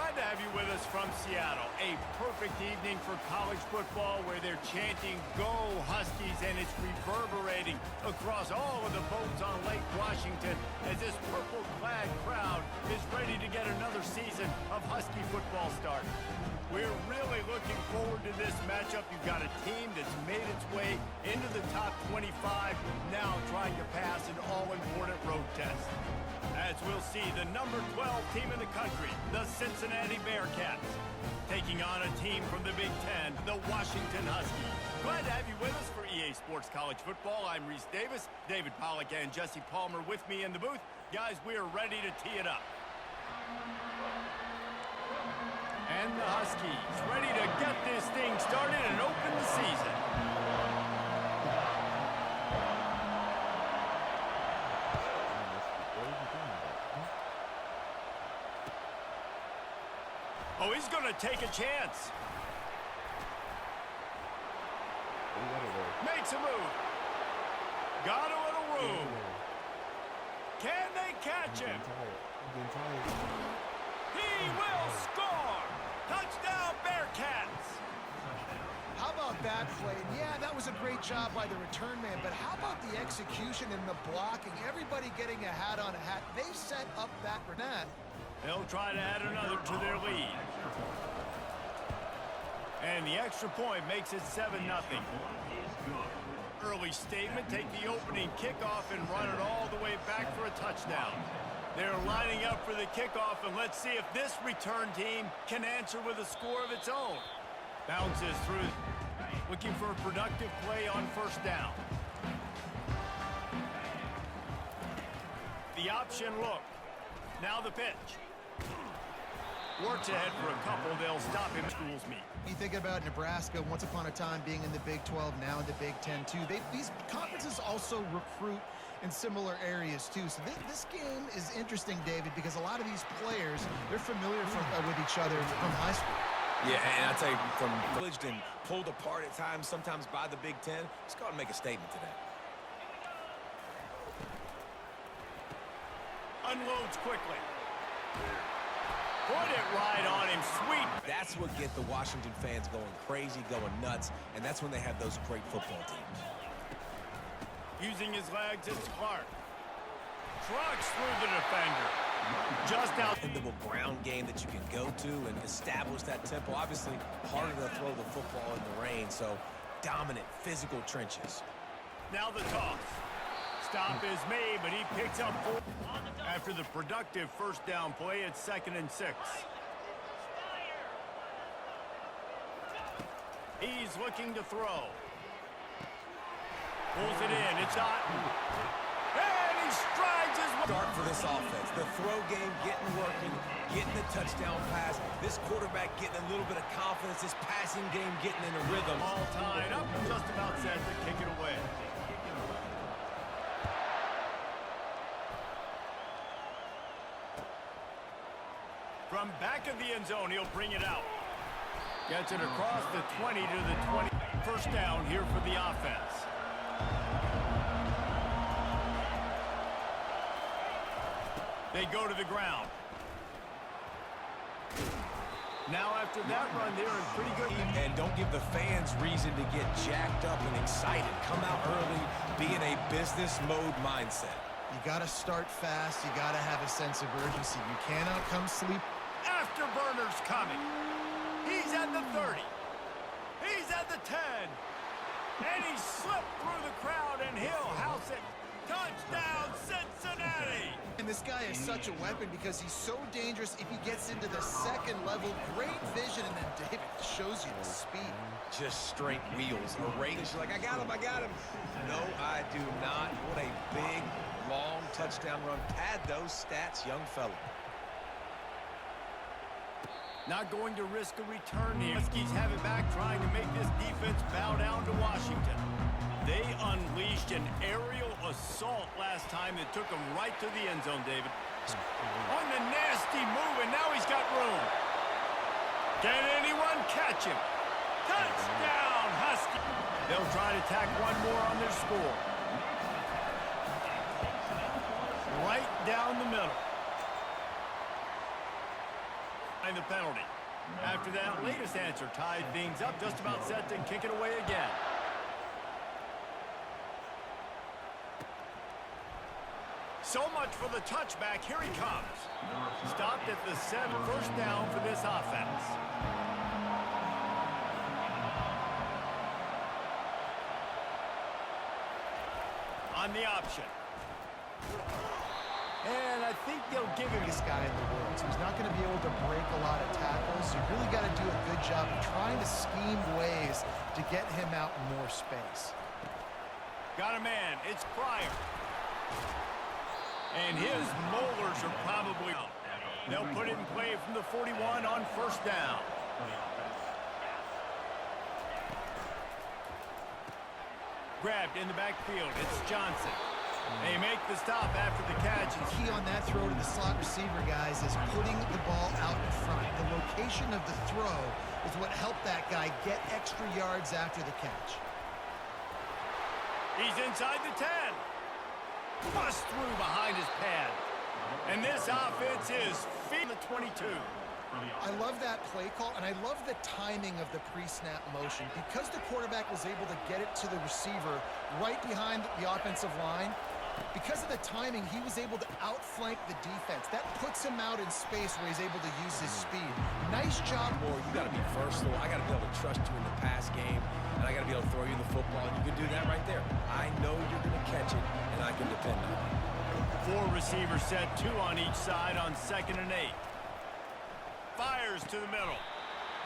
Glad to have you with us from Seattle. A perfect evening for college football where they're chanting, "Go Huskies," and it's reverberating across all of the boats on Lake Washington as this purple-clad crowd is ready to get another season of Husky football started. We're really looking forward to this matchup. You've got a team that's made its way into the top 25, now trying to pass an all-important road test. As we'll see, the number 12 team in the country, the Cincinnati Bearcats, taking on a team from the Big Ten, the Washington Huskies. Glad to have you with us for EA Sports College Football. I'm Reese Davis, David Pollack, and Jesse Palmer with me in the booth. Guys, we are ready to tee it up. And the Huskies ready to get this thing started and open the season. Oh, he's going to take a chance. Makes a move. Got a little room. Can they catch him? He will score. Touchdown, Bearcats. How about that play? And yeah, that was a great job by the return man, but how about the execution and the blocking? Everybody getting a hat on a hat. They set up that return. They'll try to add another to their lead. And the extra point makes it 7-0. Early statement, take the opening kickoff and run it all the way back for a touchdown. They're lining up for the kickoff, and let's see if this return team can answer with a score of its own. Bounces through, looking for a productive play on first down. The option look. Now the pitch. Works ahead for a couple. They'll stop him. Schools meet. You think about Nebraska once upon a time being in the Big 12, now in the Big 10 too. These conferences also recruit in similar areas too. So this game is interesting, David, because a lot of these players, they're familiar with each other from high school. Yeah, and I'll tell you, from privileged and pulled apart at times, sometimes by the Big Ten, let's go out and make a statement today. Unloads quickly. Put it right on him, sweet. That's what gets the Washington fans going crazy, going nuts, and that's when they have those great football teams. Using his legs, it's Clark. Trucks through the defender. Just out. Dependable ground game that you can go to and establish that tempo. Obviously, harder to throw the football in the rain, so dominant physical trenches. Now the toss. Stop is made, but he picks up 4. After the productive first down play, it's 2nd and 6. He's looking to throw. Pulls it in. It's not. And he strides his way. Start for this offense. The throw game getting working, getting the touchdown pass. This quarterback getting a little bit of confidence. This passing game getting in a rhythm. All tied up. Just about set to kick it away. From back of the end zone, he'll bring it out. Gets it across the 20 to the 20. First down here for the offense. They go to the ground. Now after that run, they're in pretty good. And don't give the fans reason to get jacked up and excited. Come out early, be in a business mode mindset. You got to start fast. You got to have a sense of urgency. You cannot come sleep. Afterburner's coming. He's at the 30. He's at the 10. And he slipped through the crowd, and he'll house it. Touchdown, Cincinnati! And this guy is such a weapon because he's so dangerous if he gets into the second level. Great vision, and then David shows you the speed. Just straight wheels. A race. You're like, I got him, I got him. No, I do not. What a big, long touchdown run. Pad those stats, young fella. Not going to risk a return here. Huskies have it back, trying to make this defense bow down to Washington. They unleashed an aerial assault last time that took them right to the end zone, David. On the nasty move, and now he's got room. Can anyone catch him? Touchdown, Husky. They'll try to tack one more on their score. Right down the middle. behind the penalty. After that latest answer tied things up, just about set to kick it away again. So much for the touchback. Here he comes. Stopped at the 7, first down for this offense. On the option. And I think they'll give him This guy in the world, so he's not going to be able to break a lot of tackles. You really got to do a good job of trying to scheme ways to get him out in more space. Got a man. It's Pryor. And his molars are probably out. They'll put it in play from the 41 on first down. Grabbed in the backfield. It's Johnson. They make the stop after the catch. The key on that throw to the slot receiver, guys, is putting the ball out in front. The location of the throw is what helped that guy get extra yards after the catch. He's inside the 10. Bust through behind his pad. And this offense is feeding the 22. I love that play call, and I love the timing of the pre-snap motion. Because the quarterback was able to get it to the receiver right behind the offensive line, because of the timing, he was able to outflank the defense. That puts him out in space where he's able to use his speed. Nice job. More, you got to be versatile. I got to be able to trust you in the pass game, and I got to be able to throw you the football, and you can do that right there. I know you're going to catch it, and I can depend on it. 4 receivers set, 2 on each side on 2nd and 8. Fires to the middle.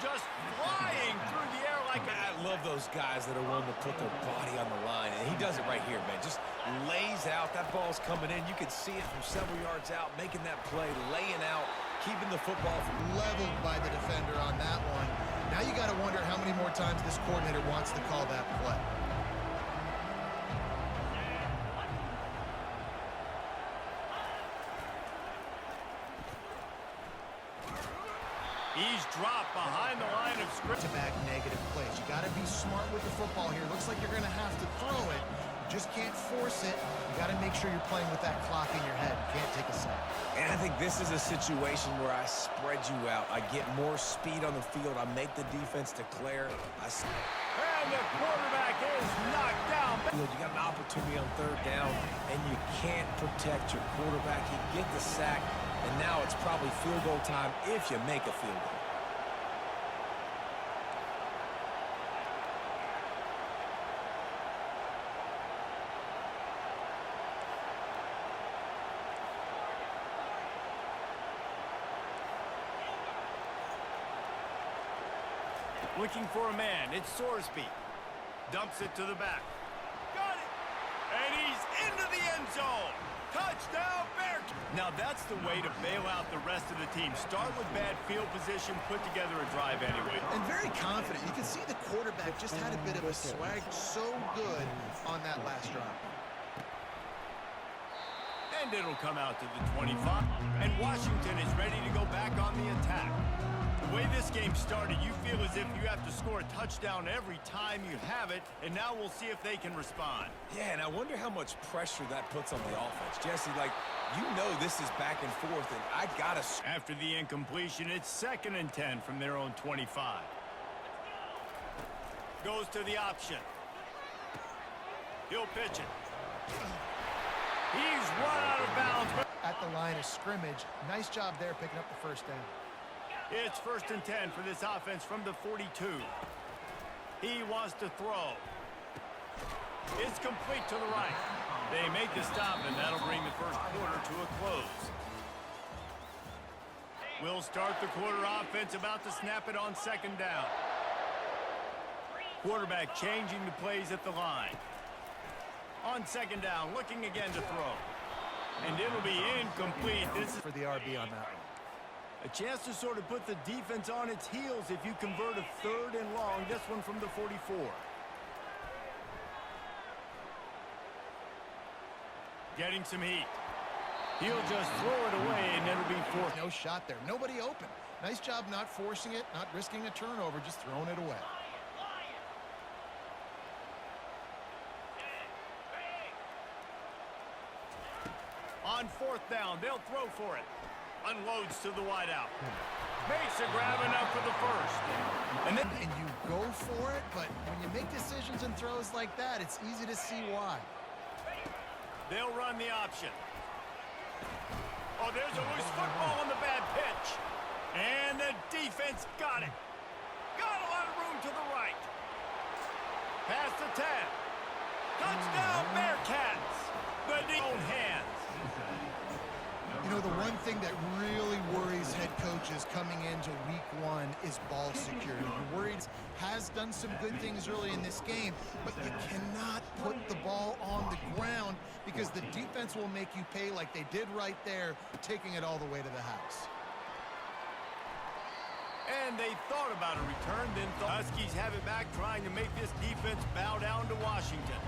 Just flying through the air like I love those guys that are willing to put their body on the line, and he does it right here, man. Just lays out. That ball's coming in. You can see it from several yards out, making that play, laying out, keeping the football from Leveled by the defender on that one. Now you got to wonder how many more times this coordinator wants to call that play. he's dropped behind the line of scrimmage. Back negative plays. You got to be smart with the football here. Looks like you're going to have to throw it. You just can't force it. You got to make sure you're playing with that clock in your head. You can't take a sack. And I think this is a situation where I spread you out. I get more speed on the field. I make the defense declare. And the quarterback is knocked down. You got an opportunity on 3rd down, and you can't protect your quarterback. You get the sack, and now it's probably field goal time if you make a field goal. Looking for a man. It's Sorsby. Dumps it to the back. Got it. And he's into the end zone. Touchdown, Bears. Now that's the way to bail out the rest of the team. Start with bad field position, put together a drive anyway. And very confident. You can see the quarterback just had a bit of a swag. So good on that last drive. And it'll come out to the 25. And Washington is ready to go back on the attack. The way this game started, you feel as if you have to score a touchdown every time you have it, and now we'll see if they can respond. Yeah, and I wonder how much pressure that puts on the offense. Jesse, like, you know this is back and forth, and I got to... After the incompletion, it's 2nd and 10 from their own 25. Goes to the option. He'll pitch it. He's run out of bounds. At the line of scrimmage. Nice job there picking up the first down. It's 1st and 10 for this offense from the 42. He wants to throw. It's complete to the right. They make the stop, and that'll bring the first quarter to a close. We'll start the quarter offense, about to snap it on 2nd down. Quarterback changing the plays at the line. On 2nd down, looking again to throw. And it'll be incomplete. This is For the RB on that one. a chance to sort of put the defense on its heels if you convert a 3rd and long. This one from the 44. Getting some heat. He'll just throw it away, and it'll be 4th. No shot there. Nobody open. Nice job not forcing it, not risking a turnover, just throwing it away. On 4th down, they'll throw for it. unloads to the wideout. Makes a grab enough for the first. And you go for it, but when you make decisions and throws like that, it's easy to see why. They'll run the option. Oh, there's a loose football on the bad pitch. And the defense got it. Got a lot of room to the right. Pass the 10. Touchdown, Bearcats. The own hands. You know, the one thing that really worries head coaches coming into week one is ball security. You're worried has done some good things early in this game, but you cannot put the ball on the ground because the defense will make you pay like they did right there, taking it all the way to the house. And they thought about a return, then thought Huskies have it back, trying to make this defense bow down to Washington.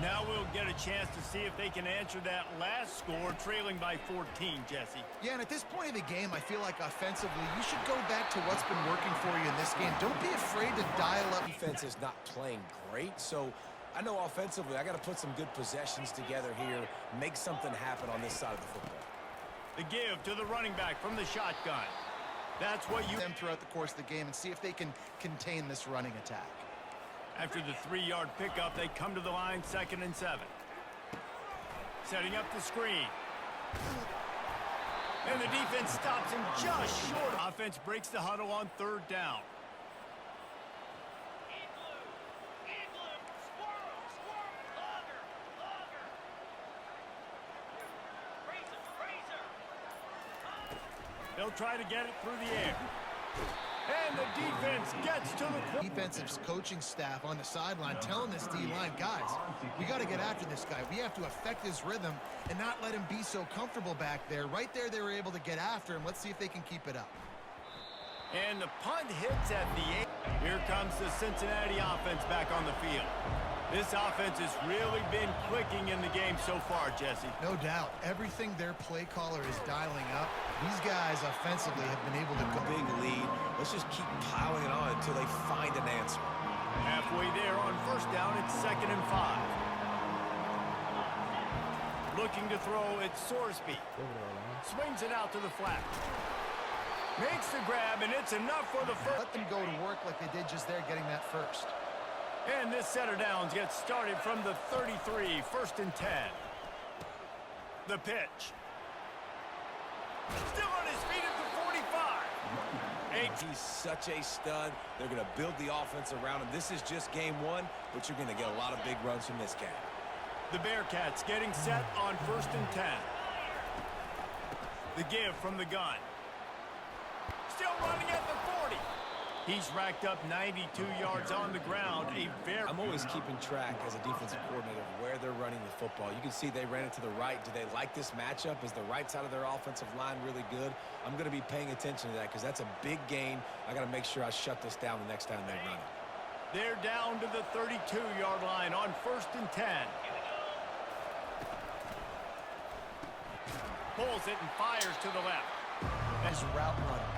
Now we'll get a chance to see if they can answer that last score, trailing by 14, Jesse. Yeah, and at this point of the game, I feel like offensively, you should go back to what's been working for you in this game. Don't be afraid to dial up. Defense is not playing great, so I know offensively I got to put some good possessions together here, make something happen on this side of the football. The give to the running back from the shotgun. That's what you... them throughout the course of the game and see if they can contain this running attack. After the 3-yard pickup, they come to the line, 2nd and 7. Setting up the screen. And the defense stops him just short. Offense breaks the huddle on 3rd down. They'll try to get it through the air. And the defense gets to the... Defensive coaching staff on the sideline telling this D-line, guys, we got to get after this guy. We have to affect his rhythm and not let him be so comfortable back there. Right there, they were able to get after him. Let's see if they can keep it up. And the punt hits at the 8. Here comes the Cincinnati offense back on the field. This offense has really been clicking in the game so far, Jesse. No doubt. Everything their play caller is dialing up, these guys offensively have been able to go. Big lead. Let's just keep piling it on until they find an answer. Halfway there on 1st down, it's 2nd and 5. Looking to throw, it's Sorsby. Swings it out to the flat. Makes the grab, and it's enough for the first. Let them go to work like they did just there, getting that first. And this setter downs gets started from the 33, 1st and 10. The pitch. Still on his feet at the 45. He's such a stud. They're going to build the offense around him. This is just game 1, but you're going to get a lot of big runs from this guy. The Bearcats getting set on 1st and 10. The give from the gun. Still running at the 40. He's racked up 92 yards on the ground. I'm always keeping track as a defensive coordinator of where they're running the football. You can see they ran it to the right. Do they like this matchup? Is the right side of their offensive line really good? I'm going to be paying attention to that because that's a big gain. I got to make sure I shut this down the next time they run it. They're down to the 32-yard line on 1st and 10. Pulls it and fires to the left. As a route runner.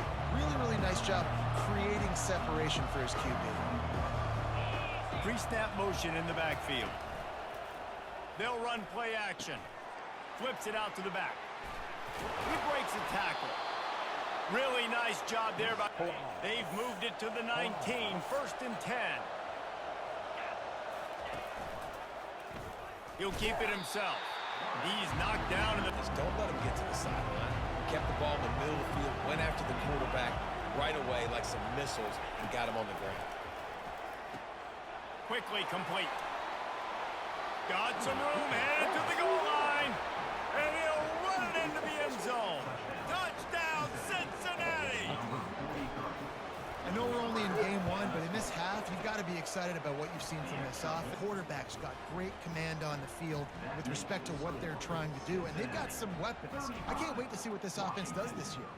Really nice job creating separation for his QB. Pre-snap motion in the backfield. They'll run play action. Flips it out to the back. He breaks a tackle. Really nice job there. They've moved it to the 19, 1st and 10. He'll keep it himself. He's knocked down. Just don't let him get to the sideline. Kept the ball in the middle of the field, went after the quarterback right away like some missiles and got him on the ground. Quickly complete. Got some room, headed to the goal line. And he'll run it into the end zone. Touchdown, Cincinnati! I know we're only in game 1, but in this half, you've got to be excited about what you've seen from this offense. The quarterback's got great command on the field with respect to what they're trying to do, and they've got some weapons. I can't wait to see what this offense does this year.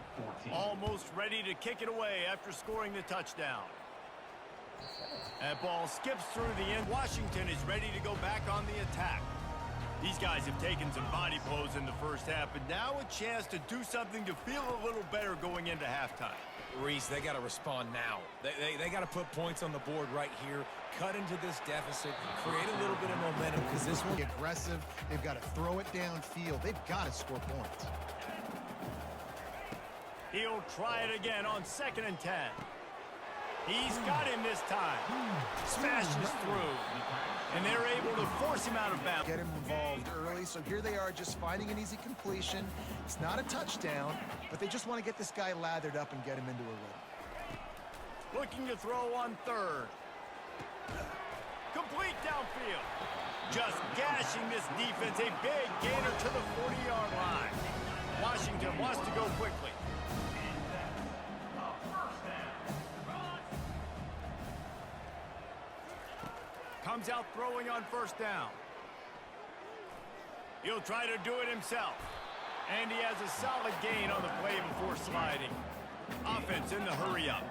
Almost ready to kick it away after scoring the touchdown. That ball skips through the end. Washington is ready to go back on the attack. These guys have taken some body blows in the first half, but now a chance to do something to feel a little better going into halftime. Reese, they got to respond now. They got to put points on the board right here, cut into this deficit, create a little bit of momentum because this one... Be aggressive. They've got to throw it downfield. They've got to score points. He'll try it again on 2nd and 10. He's got him this time. Smashes through. And they're able to force him out of bounds. Get him involved early, so here they are just finding an easy completion. It's not a touchdown, but they just want to get this guy lathered up and get him into a rhythm. Looking to throw on 3rd. Complete downfield. Just gashing this defense. A big gainer to the 40-yard line. Washington wants to go quickly. Comes out throwing on 1st down. He'll try to do it himself. And he has a solid gain on the play before sliding. Offense in the hurry up.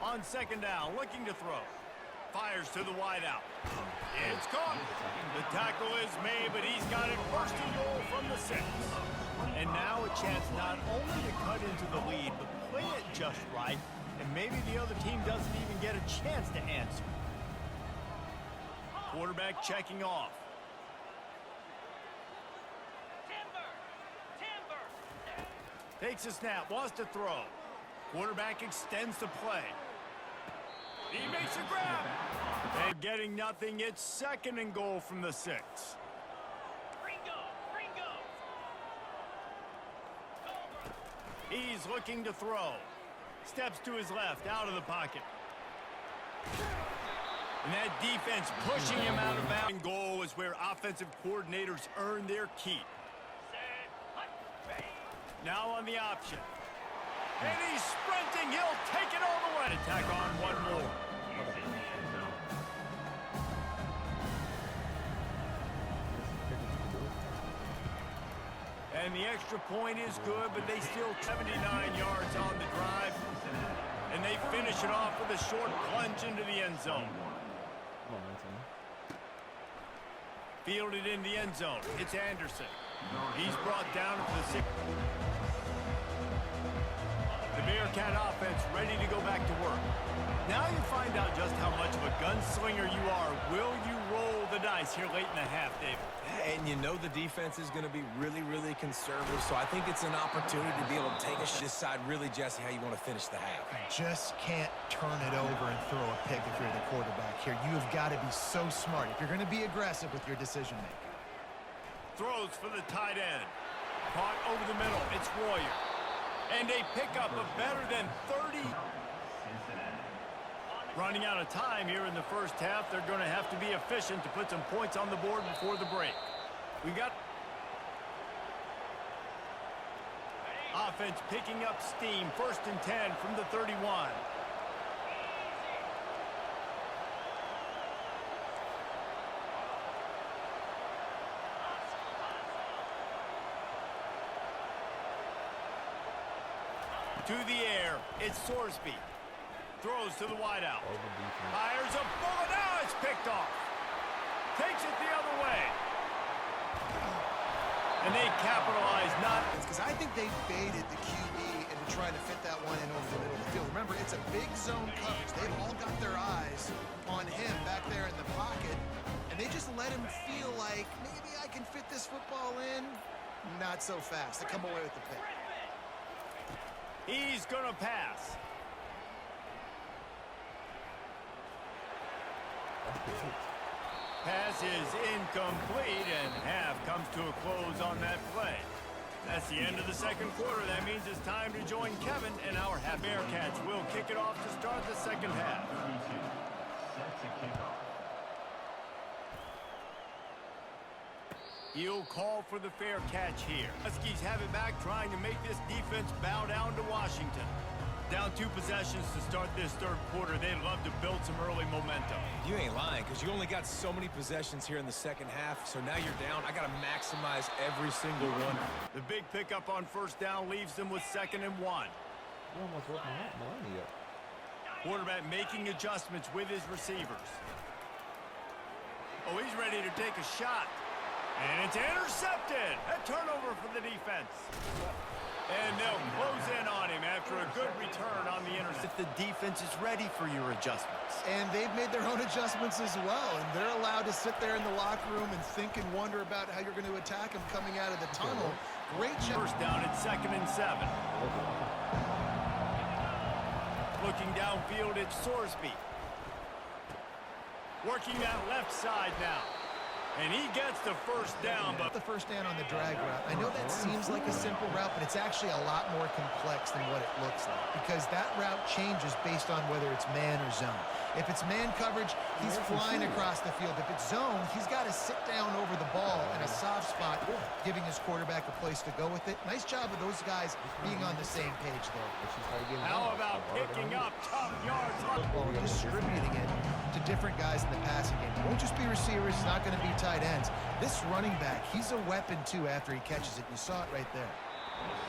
On 2nd down, looking to throw. Fires to the wideout. It's caught. The tackle is made, but he's got it 1st and goal from the 6. And now a chance not only to cut into the lead, but play it just right, and maybe the other team doesn't even get a chance to answer. Quarterback checking off. Takes a snap, wants to throw. Quarterback extends the play. He makes a grab. And getting nothing, it's 2nd and goal from the 6. He's looking to throw. Steps to his left, out of the pocket. And that defense pushing him out of bounds. Goal is where offensive coordinators earn their keep. Now on the option. And he's sprinting. He'll take it all the way. Attack on one more. And the extra point is good, but they still 79 yards on the drive. And they finish it off with a short plunge into the end zone. Fielded in the end zone. It's Anderson. He's brought down to the 6. The Bearcat offense ready to go back to work. Now you find out just how much of a gunslinger you are. Will you roll the dice here late in the half, David? And you know the defense is going to be really, really conservative, so I think it's an opportunity to be able to take a decide really, Jesse, how you want to finish the half. Just can't turn it over and throw a pick if you're the quarterback here. You have got to be so smart if you're going to be aggressive with your decision-making. Throws for the tight end. Caught over the middle. It's Royer. And a pickup of better than 30. Running out of time here in the first half. They're going to have to be efficient to put some points on the board before the break. We got offense picking up steam. 1st and 10 from the 31. To the air, it's Sorsby. Throws to the wideout. Fires a bullet. Now it's picked off. Takes it the other way. And they capitalize not. Because I think they baited the QB into trying to fit that one in over the middle of the field. Remember, it's a big zone coverage. They've all got their eyes on him back there in the pocket. And they just let him feel like, maybe I can fit this football in. Not so fast. They come away with the pick. He's going to pass. Pass is incomplete, and half comes to a close on that play. That's the end of the 2nd quarter. That means it's time to join Kevin, and our Bearcats will kick it off to start the 2nd half. He'll call for the fair catch here. Huskies have it back, trying to make this defense bow down to Washington. Down 2 possessions to start this 3rd quarter. They'd love to build some early momentum. You ain't lying, because you only got so many possessions here in the 2nd half, so now you're down. I got to maximize every single one. The big pickup on 1st down leaves them with 2nd and 1. Quarterback making adjustments with his receivers. Oh, he's ready to take a shot. And it's intercepted. A turnover for the defense. And they'll close in on him after a good return on the intercept. If the defense is ready for your adjustments. And they've made their own adjustments as well, and they're allowed to sit there in the locker room and think and wonder about how you're going to attack them coming out of the tunnel. Great job. First down at 2nd and 7. Looking downfield, it's Sorsby. Working that left side now. And he gets the first down. But the first down on the drag route. I know that seems like a simple route, but it's actually a lot more complex than what it looks like, because that route changes based on whether it's man or zone. If it's man coverage, he's flying across the field. If it's zone, he's got to sit down over the ball in a soft spot, giving his quarterback a place to go with it. Nice job of those guys being on the same page, though. How about picking up tough yards? Ball, distributing it to different guys in the passing game. It won't just be receivers. It's not going to be tight ends. This running back, he's a weapon, too, after he catches it. You saw it right there.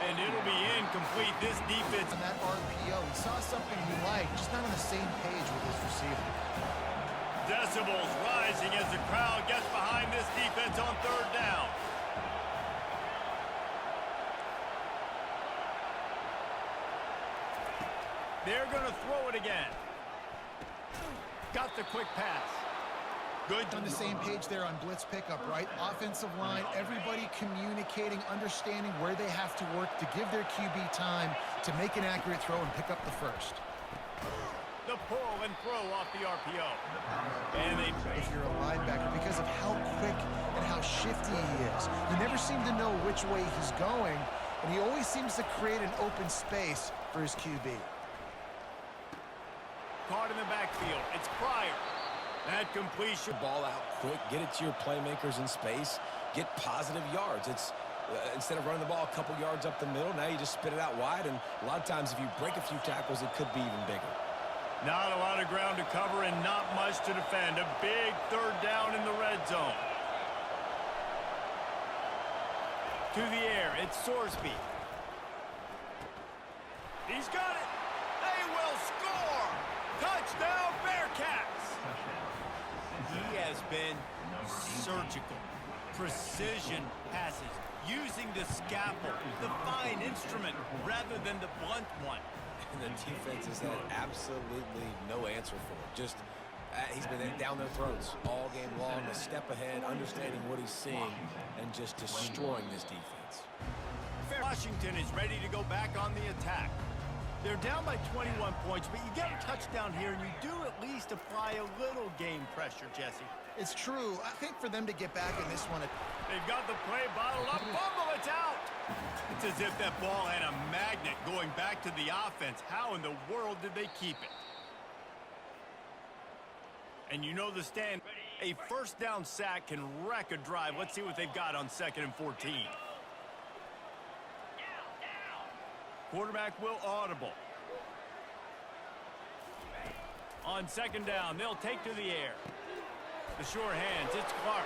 And it'll be incomplete. This defense. On that RPO, he saw something he liked, just not on the same page with his receiver. Decibels rising as the crowd gets behind this defense on 3rd down. They're going to throw it again. Got the quick pass. Good. On the same page there on blitz pickup, right? Offensive line, everybody communicating, understanding where they have to work to give their QB time to make an accurate throw and pick up the first. The pull and throw off the RPO. And if you're a linebacker, because of how quick and how shifty he is, you never seem to know which way he's going, and he always seems to create an open space for his QB. Caught in the backfield. It's Pryor. That completion. Ball out quick, get it to your playmakers in space, get positive yards. It's instead of running the ball a couple yards up the middle, now you just spit it out wide, and a lot of times if you break a few tackles, it could be even bigger. Not a lot of ground to cover and not much to defend. A big 3rd down in the red zone. To the air, it's Sorsby. He's got it. They will score. Touchdown, Bearcats. He has been surgical. Precision passes, using the scalpel, the fine instrument, rather than the blunt one. And the defense has had absolutely no answer for it. Just, he's been down their throats all game long, a step ahead, understanding what he's seeing, and just destroying this defense. Washington is ready to go back on the attack. They're down by 21 points, but you get a touchdown here, and you do at least apply a little game pressure, Jesse. It's true. I think for them to get back in this one, they've got the play bottled up. Fumble, it's out. It's as if that ball had a magnet going back to the offense. How in the world did they keep it? And you know the stand. A first down sack can wreck a drive. Let's see what they've got on 2nd and 14. Quarterback will audible. On 2nd down, they'll take to the air. The sure hands, it's Clark.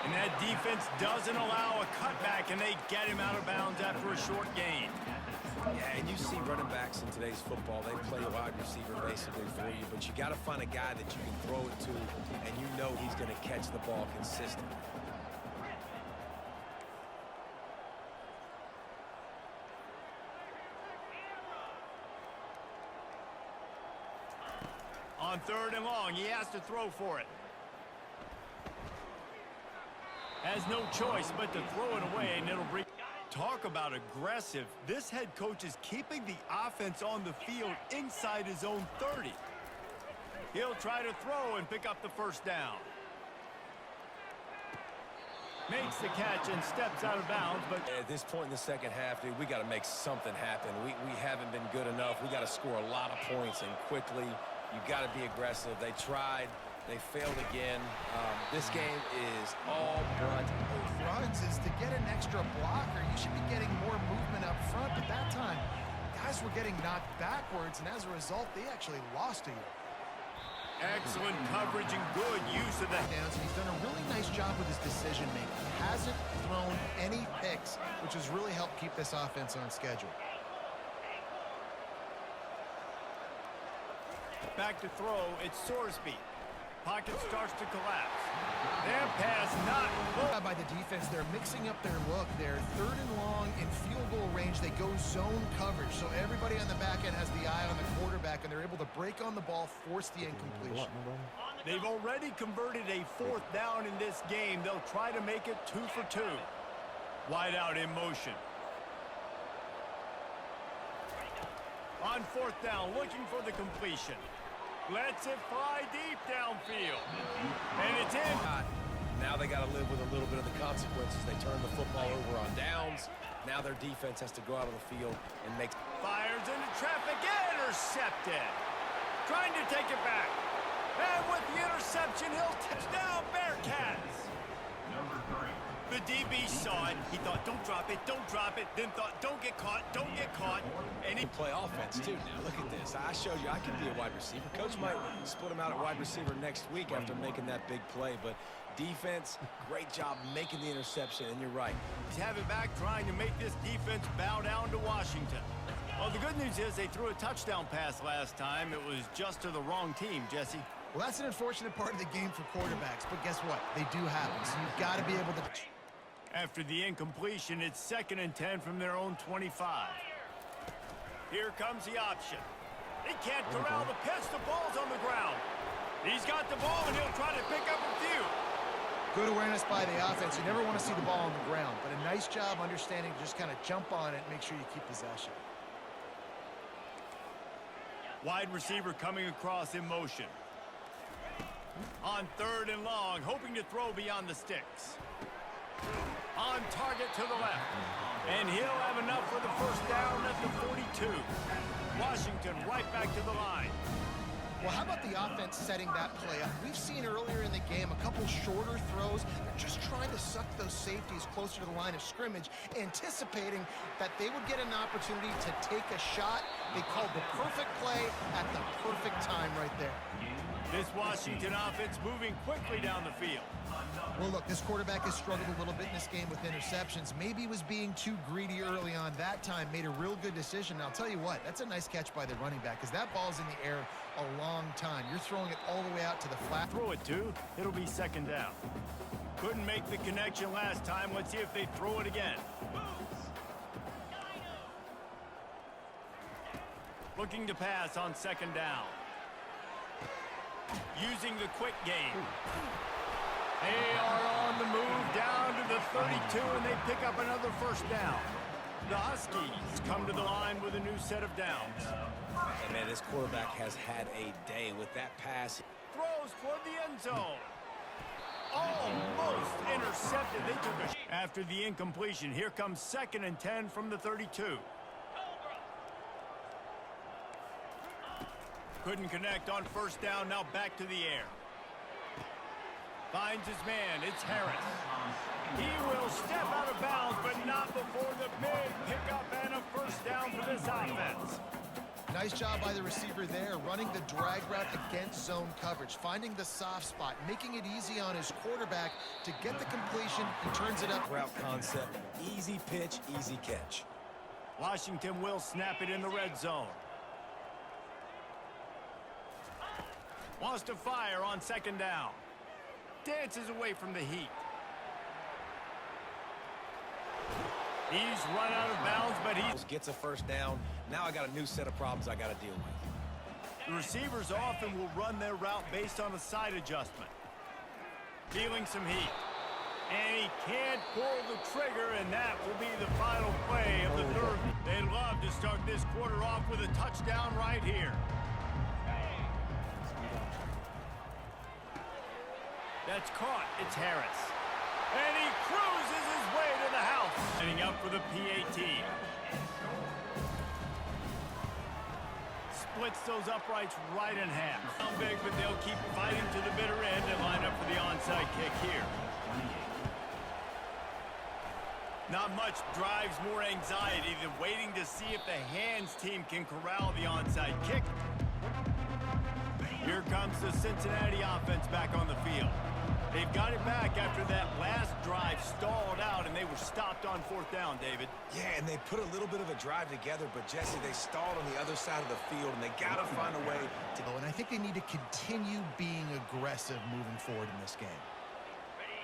And that defense doesn't allow a cutback, and they get him out of bounds after a short gain. Yeah, and you see running backs in today's football, they play a wide receiver basically for you, but you got to find a guy that you can throw it to, and you know he's going to catch the ball consistently. On 3rd and long, he has to throw for it. Has no choice but to throw it away, and it'll bring... Talk about aggressive. This head coach is keeping the offense on the field inside his own 30. He'll try to throw and pick up the first down. Makes the catch and steps out of bounds, but... At this point in the second half, dude, we got to make something happen. We haven't been good enough. We got to score a lot of points, and quickly. You got to be aggressive. They tried. They failed again. This game is all but runs is to get an extra blocker. You should be getting more movement up front, but that time, guys were getting knocked backwards, and as a result, they actually lost a year. Excellent coverage and good use of that. Downs, and he's done a really nice job with his decision-making. He hasn't thrown any picks, which has really helped keep this offense on schedule. Back to throw, it's Sorsby. Pocket starts to collapse. They're pass not close. By the defense, they're mixing up their look. They're 3rd and long in field goal range. They go zone coverage, so everybody on the back end has the eye on the quarterback, and they're able to break on the ball, force the incompletion. They've already converted a 4th down in this game. They'll try to make it 2 for 2. Wide out in motion. On 4th down, looking for the completion. Lets it fly deep downfield. And it's in. Now they got to live with a little bit of the consequences. They turn the football over on downs. Now their defense has to go out on the field and make... Fires into traffic, intercepted. Trying to take it back. And with the interception, he'll touchdown Bearcats. The DB saw it. He thought, don't drop it, don't drop it. Then thought, don't get caught, don't get caught. And he play offense, too. Now, look at this. I showed you I can be a wide receiver. Coach might split him out at wide receiver next week after making that big play. But defense, great job making the interception. And you're right. He's having back trying to make this defense bow down to Washington. Well, the good news is they threw a touchdown pass last time. It was just to the wrong team, Jesse. Well, that's an unfortunate part of the game for quarterbacks, but guess what? They do happen, so you've got to be able to... After the incompletion, it's 2nd and 10 from their own 25. Here comes the option. He can't corral the pitch. The ball's on the ground. He's got the ball, and he'll try to pick up a few. Good awareness by the offense. You never want to see the ball on the ground, but a nice job understanding to just kind of jump on it and make sure you keep possession. Wide receiver coming across in motion. On 3rd and long, hoping to throw beyond the sticks. On target to the left. And he'll have enough for the 1st down at the 42. Washington right back to the line. Well, how about the offense setting that play up? We've seen earlier in the game a couple shorter throws. They're just trying to suck those safeties closer to the line of scrimmage, anticipating that they would get an opportunity to take a shot. They called the perfect play at the perfect time right there. This Washington offense moving quickly down the field. Well, look, this quarterback has struggled a little bit in this game with interceptions. Maybe he was being too greedy early on. That time made a real good decision. And I'll tell you what, that's a nice catch by the running back because that ball's in the air a long time. You're throwing it all the way out to the flat. Throw it to. It'll be 2nd down. Couldn't make the connection last time. Let's see if they throw it again. Looking to pass on 2nd down. Using the quick game. They are on the move down to the 32, and they pick up another 1st down. The Huskies come to the line with a new set of downs. And man, this quarterback has had a day with that pass. Throws toward the end zone. Almost intercepted. They took a... After the incompletion, here comes 2nd and 10 from the 32. Couldn't connect on 1st down. Now back to the air. Finds his man. It's Harris. He will step out of bounds, but not before the big pickup and a 1st down for this offense. Nice job by the receiver there, running the drag route against zone coverage, finding the soft spot, making it easy on his quarterback to get the completion. He turns it up. Route concept, easy pitch, easy catch. Washington will snap it in the red zone. Wants to fire on 2nd down. Dances away from the heat. He's run out of bounds, but he gets a 1st down. Now I got a new set of problems I got to deal with. The receivers often will run their route based on a side adjustment. Feeling some heat. And he can't pull the trigger, and that will be the final play of the 3rd. They'd love to start this quarter off with a touchdown right here. That's caught. It's Harris. And he cruises his way to the house. Setting up for the PAT. Splits those uprights right in half. Down big, but they'll keep fighting to the bitter end and line up for the onside kick here. Not much drives more anxiety than waiting to see if the hands team can corral the onside kick. Here comes the Cincinnati offense back on the field. They've got it back after that last drive stalled out, and they were stopped on 4th down, David. Yeah, and they put a little bit of a drive together, but, Jesse, they stalled on the other side of the field, and they got to find a way to... And I think they need to continue being aggressive moving forward in this game.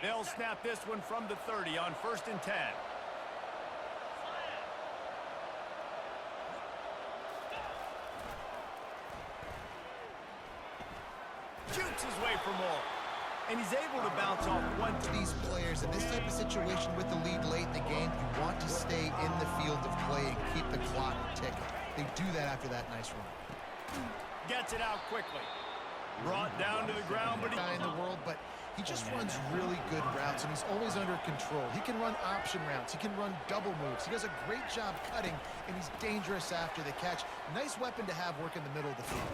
They'll snap this one from the 30 on 1st and 10. Shoots his way for more. And he's able to bounce off one. These players in this type of situation with the lead late in the game, you want to stay in the field of play and keep the clock ticking. They do that after that nice run. Gets it out quickly. Brought down to the ground, but guy in the world, but he just runs really good routes, and he's always under control. He can run option routes. He can run double moves. He does a great job cutting, and he's dangerous after the catch. Nice weapon to have work in the middle of the field.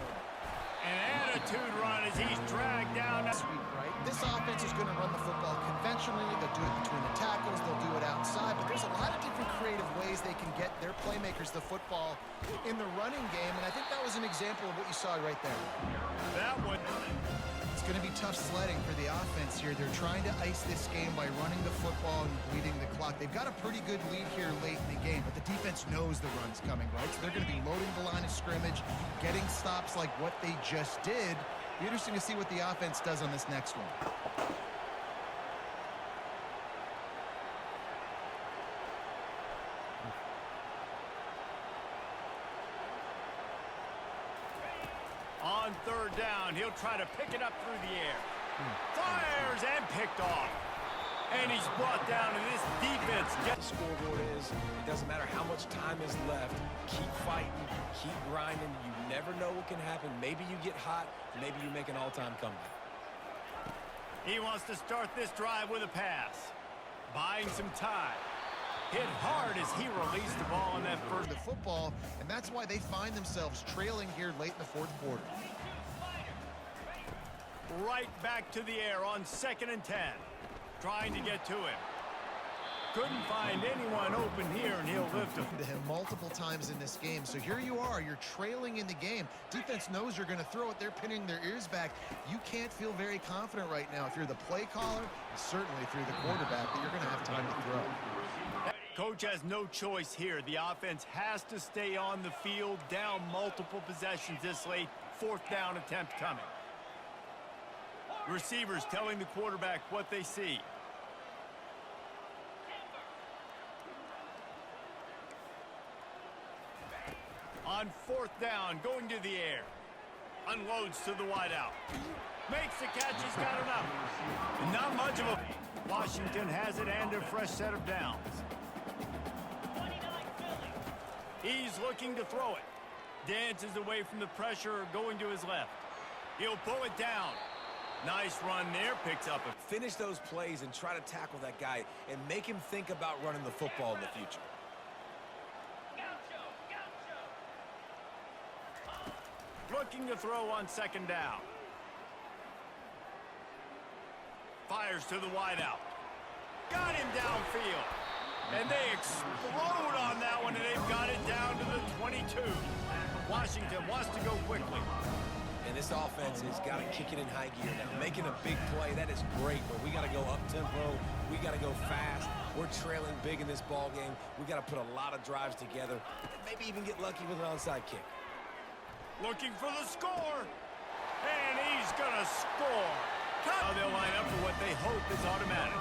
An attitude run as he's dragged down. Sweet, right? This offense is going to run the football conventionally. They'll do it between the tackles. They'll do it outside. But there's a lot of different creative ways they can get their playmakers the football in the running game. And I think that was an example of what you saw right there. That one. It's going to be tough sledding for the offense here. They're trying to ice this game by running the football and bleeding the clock. They've got a pretty good lead here late in the game, but the defense knows the run's coming, right? So they're going to be loading the line of scrimmage, getting stops like what they just did. Be interesting to see what the offense does on this next one. On 3rd down, he'll try to pick it up through the air. Fires and picked off. And he's brought down to this defense. The scoreboard is, it doesn't matter how much time is left. Keep fighting, keep grinding. You never know what can happen. Maybe you get hot, maybe you make an all-time comeback. He wants to start this drive with a pass. Buying some time. Hit hard as he released the ball on that first. The football, and that's why they find themselves trailing here late in the 4th quarter. Right back to the air on 2nd and 10. Trying to get to him. Couldn't find anyone open here, and he'll lift him. To him multiple times in this game. So here you are. You're trailing in the game. Defense knows you're going to throw it. They're pinning their ears back. You can't feel very confident right now if you're the play caller, and certainly if you're the quarterback, that you're going to have time to throw. Coach has no choice here. The offense has to stay on the field, down multiple possessions this late. 4th down attempt coming. Receivers telling the quarterback what they see. On 4th down, going to the air. Unloads to the wideout. Makes the catch, he's got enough. Not much of a... Washington has it and a fresh set of downs. He's looking to throw it. Dances away from the pressure, going to his left. He'll pull it down. Nice run there, picks up a... Finish those plays and try to tackle that guy and make him think about running the football in the future. Looking to throw on 2nd down. Fires to the wideout. Got him downfield. And they explode on that one, and they've got it down to the 22. Washington wants to go quickly. And this offense has got to kick it in high gear now. Making a big play, that is great, but we got to go up-tempo. We got to go fast. We're trailing big in this ball game. We got to put a lot of drives together, and maybe even get lucky with an onside kick. Looking for the score. And he's going to score. Now they'll line up for what they hope is automatic.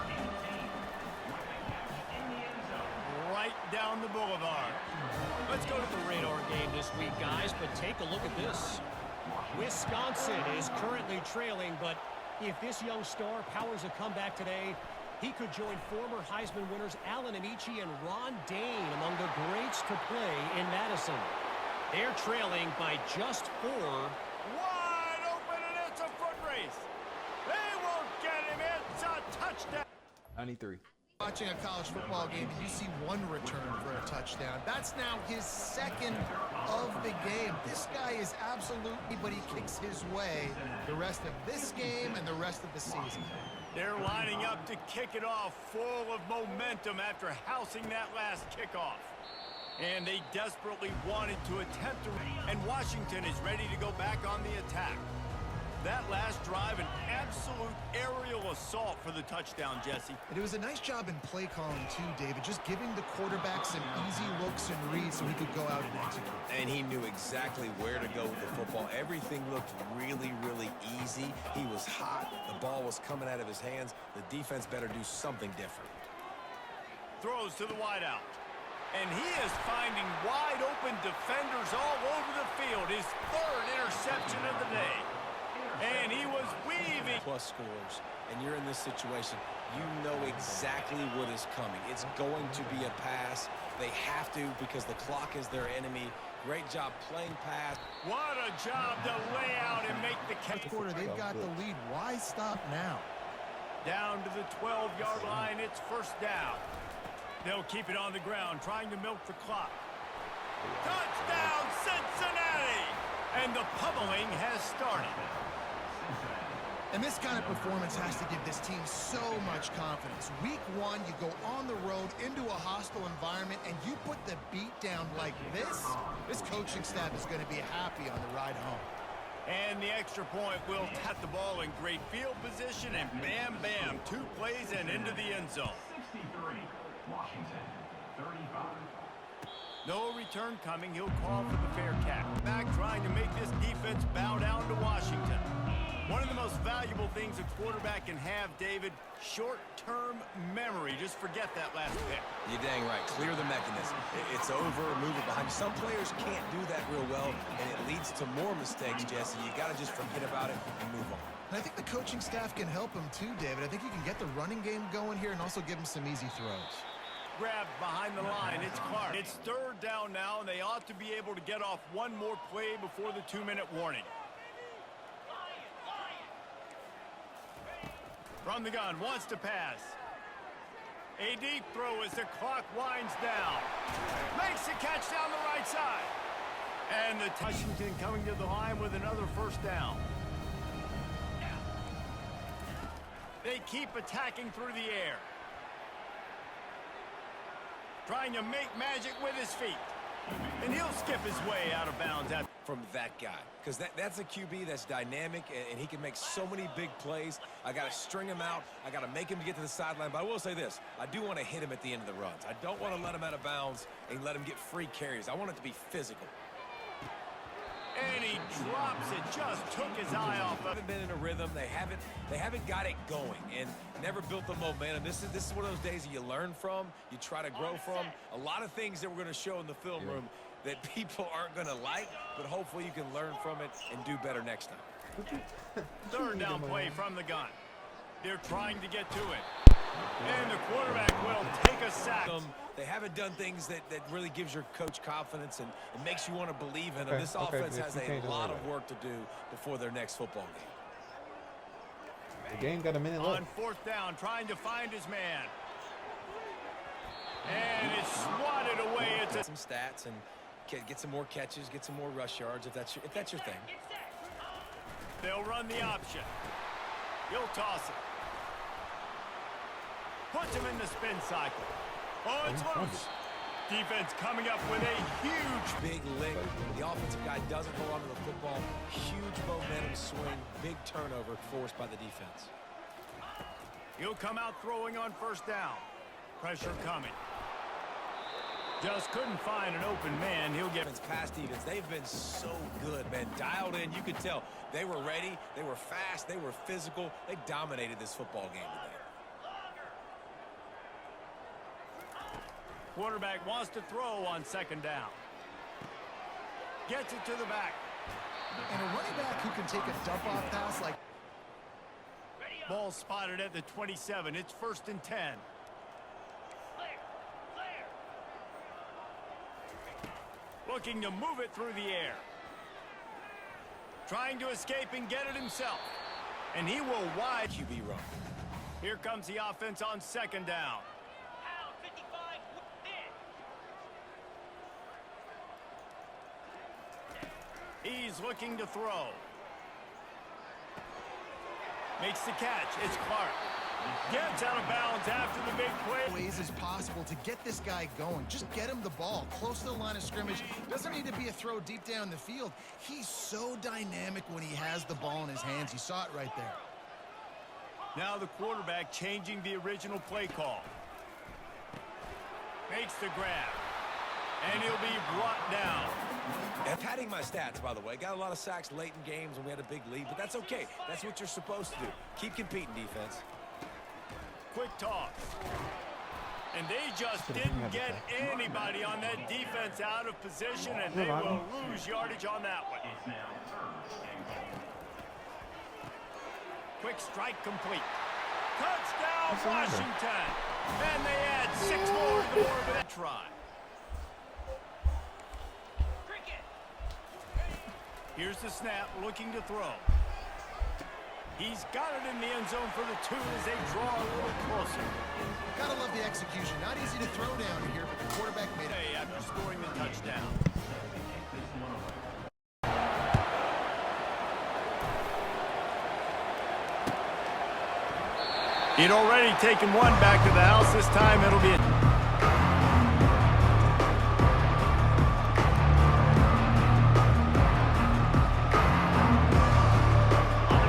Right down the boulevard. Let's go to the radar game this week, guys, but take a look at this. Wisconsin is currently trailing, but if this young star powers a comeback today, he could join former Heisman winners Allen Ncaa and Ron Dane among the greats to play in Madison. They're trailing by just 4. Wide open, and it's a foot race. They won't get him. It's a touchdown. 93. Watching a college football game, you see one return for a touchdown. That's now his 2nd of the game. This guy is absolutely, but he kicks his way the rest of this game and the rest of the season. They're lining up to kick it off, full of momentum after housing that last kickoff. And they desperately wanted to attempt to, and Washington is ready to go back on the attack. That last drive, an absolute aerial assault for the touchdown, Jesse. And it was a nice job in play calling too, David, just giving the quarterback some easy looks and reads so he could go out and execute. And he knew exactly where to go with the football. Everything looked really, really easy. He was hot. The ball was coming out of his hands. The defense better do something different. Throws to the wideout. And he is finding wide open defenders all over the field. His third interception of the day. And he was weaving. Plus scores, and you're in this situation, you know exactly what is coming. It's going to be a pass. They have to because the clock is their enemy. Great job playing pass. What a job to lay out and make the catch. Quarter, they've got the lead. Why stop now? Down to the 12-yard line, it's first down. They'll keep it on the ground, trying to milk the clock. Touchdown, Cincinnati! And the pummeling has started. And this kind of performance has to give this team so much confidence. Week one, you go on the road into a hostile environment, and you put the beat down like this. This coaching staff is going to be happy on the ride home. And the extra point will tap the ball in great field position, and bam, bam, 2 plays and into the end zone. 63, Washington, 35. No return coming. He'll call for the fair catch. Back trying to make this defense bow down to Washington. One of the most valuable things a quarterback can have, David, short-term memory. Just forget that last pick. You're dang right. Clear the mechanism. It's over, move it behind you. Some players can't do that real well, and it leads to more mistakes, Jesse. You got to just forget about it and move on. And I think the coaching staff can help him too, David. I think you can get the running game going here and also give him some easy throws. Grabbed behind the line. It's Clark. It's third down now, and they ought to be able to get off one more play before the 2-minute warning. From the gun, wants to pass. A deep throw as the clock winds down. Makes the catch down the right side. And the Washington coming to the line with another first down. They keep attacking through the air. Trying to make magic with his feet. And he'll skip his way out of bounds from that guy, because that's a QB that's dynamic, and he can make so many big plays. I got to string him out. I got to make him get to the sideline. But I will say this. I do want to hit him at the end of the runs. I don't want to let him out of bounds and let him get free carries. I want it to be physical. And he drops it. Just took his eye off of it. Haven't been in a rhythm. They haven't got it going and never built the momentum. This is one of those days that you learn from, you try to grow from. A lot of things that we're going to show in the film room that people aren't going to like, but hopefully you can learn from it and do better next time. Third down play from the gun. They're trying to get to it. And the quarterback will take a sack. They haven't done things that really gives your coach confidence and makes you want to believe in them. This offense has a lot of work to do before their next football game. The game got a minute left. On fourth down, trying to find his man. And it's swatted away. It's some stats and get some more catches, get some more rush yards if that's your thing. They'll run the option. He'll toss it. Puts him in the spin cycle. Oh, it's loose. Defense coming up with a huge big lick. The offensive guy doesn't hold on to the football. Huge momentum swing. Big turnover forced by the defense. He'll come out throwing on first down. Pressure coming. Just couldn't find an open man. He'll get pass defense. They've been so good, man. Dialed in. You could tell they were ready. They were fast. They were physical. They dominated this football game today. Quarterback wants to throw on second down. Gets it to the back. And a running back who can take a dump-off pass like... Ball spotted at the 27. It's first and 10. Looking to move it through the air. Trying to escape and get it himself. And he will wide QB run. Here comes the offense on second down. He's looking to throw. Makes the catch. It's Clark. Gets out of bounds after the big play. Ways as possible to get this guy going. Just get him the ball close to the line of scrimmage. Doesn't need to be a throw deep down the field. He's so dynamic when he has the ball in his hands. You saw it right there. Now the quarterback changing the original play call. Makes the grab. And he'll be brought down. And padding my stats, by the way. Got a lot of sacks late in games when we had a big lead, but that's okay. That's what you're supposed to do. Keep competing, defense. Quick toss. And they just didn't get anybody on that defense out of position, and they will lose yardage on that one. It's now third and goal. Quick strike complete. Touchdown, Washington. And they add 6 more to the board with that try. Here's the snap, looking to throw. He's got it in the end zone for the 2 as they draw a little closer. Gotta love the execution. Not easy to throw down here, but the quarterback made it. After scoring the touchdown. He'd already taken one back to the house. This time it'll be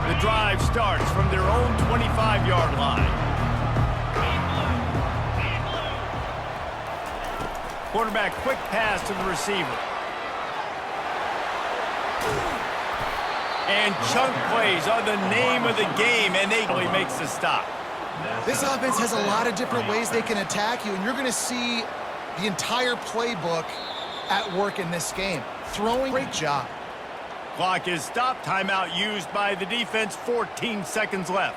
The drive starts from their own 25-yard line. Quarterback quick pass to the receiver. And chunk plays are the name of the game, and they really makes the stop. This offense has a lot of different ways they can attack you, and you're going to see the entire playbook at work in this game. Throwing, great job. Clock is stopped. Timeout used by the defense. 14 seconds left.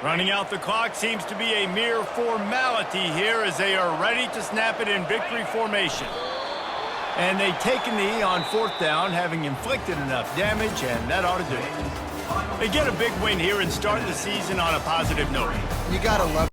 Running out the clock seems to be a mere formality here as they are ready to snap it in victory formation. And they take a knee on 4th down, having inflicted enough damage, and that ought to do it. They get a big win here and start the season on a positive note. You got to love